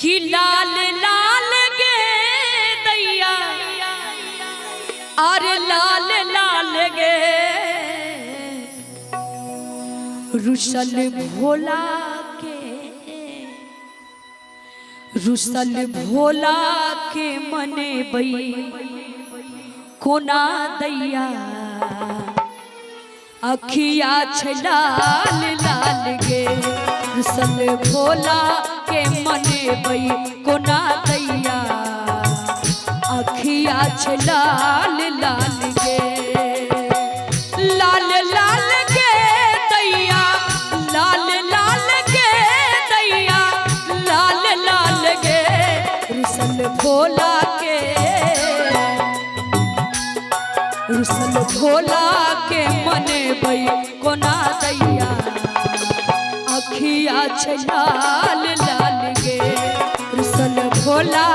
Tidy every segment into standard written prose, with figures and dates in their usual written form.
कि लाल लाल गे दैया अरे लाल लाल गे रुसल भोला के रुसल भोला के मने बई कोना दैया अखिया लाल लाल गे रुसल भोला के मने बई कोना दैया अखिया लाल लाल गे लाल लाल गे दैया लाल लाल गे दैया लाल लाल गे रुसल भोला के रुसल भोला के मने बई कोना दैया अखिया लाल लाल गे रुसल भोला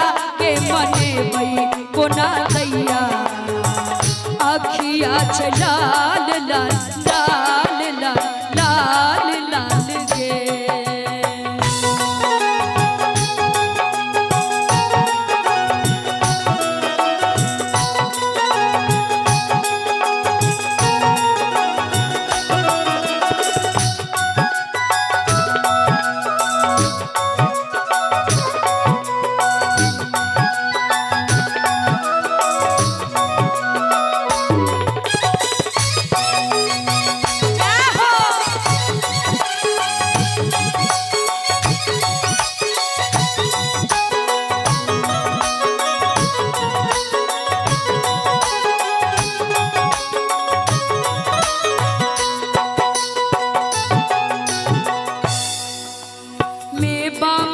के मने बई कोना दैया अखिया लाल लाल लाल लाल लाल लाल गे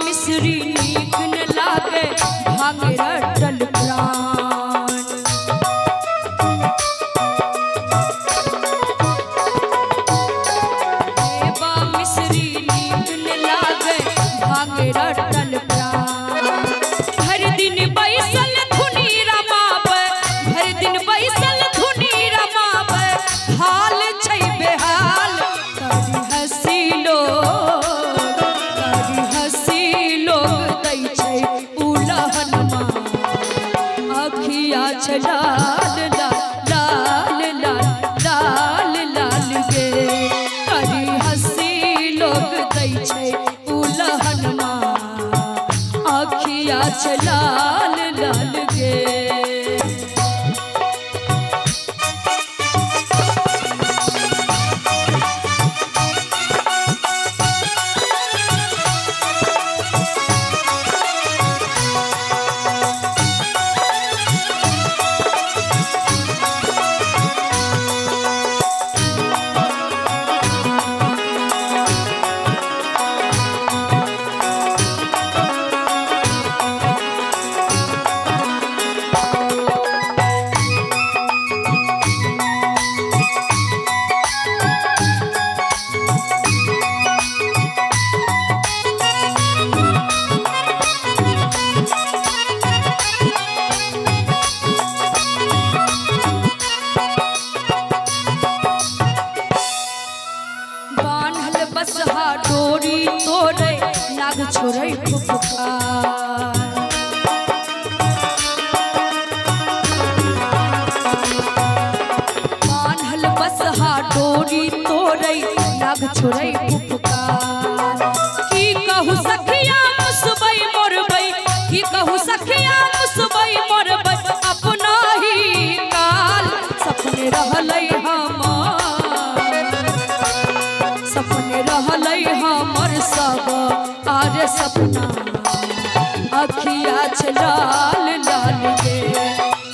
मिश्री नीक न लागे भांगे रटल प्राण मेवा मिश्री नीक न लागे भांगे रटल प्राण हर दिन बैसल धुनी रमावे हर दिन बैसल धुनी रमावे हाल छै बेहाल करी हसी लाल लाल लाल लाल लाल गे करी हसी लोग दै छै उलहनमा अखिया लाल लाल गे बसहा डोरी तोरे लाग छोड़ै फुफकार बान्हल बसहा डोरी तोरे लाग छोड़ै फुफकार की कहू सखिया मुसबै मोरबै की कहू सखिया मुसबै मोरबै अपना ही काल सपने रहलै सपने रहलै हमर सब आरे सपना अखिया लाल लाल गे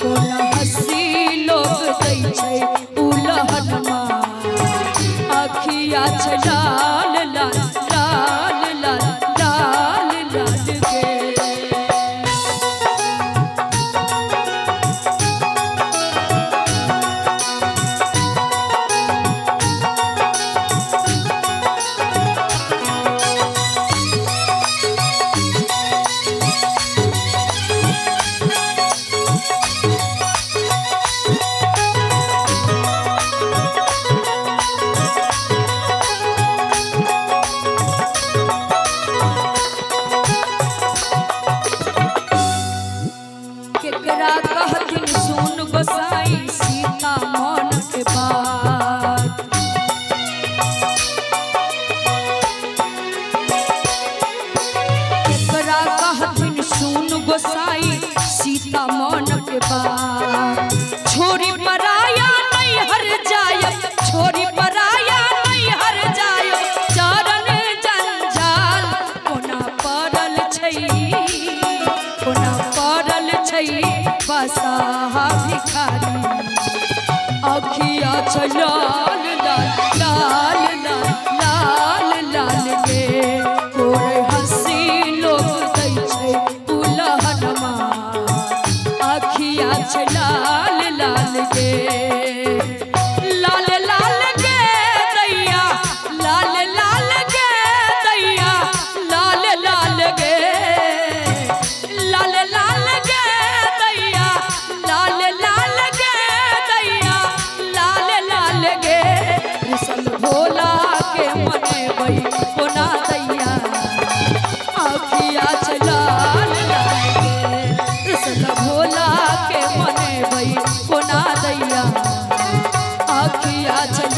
कोना हसी लोग दै छै उलहनमा अखिया लाल लाल लाल लाल लाल लाल गे छै लाल लाल लाल लाल लाल लाल गे तोरे हंसी लोग दै छै उलहनमा आखिया छै लाल लाल गे लाल लाल गे दैया लाल लाल गे दैया लाल लाल गे लाल लाल गे दैया लाल लाल गे दैया लाल लाल गे कृष्ण भोला के मने बई कोना दैया आखिया छै लाल लाल गे कृष्ण भोला के मने बई कोना दैया आखिया छै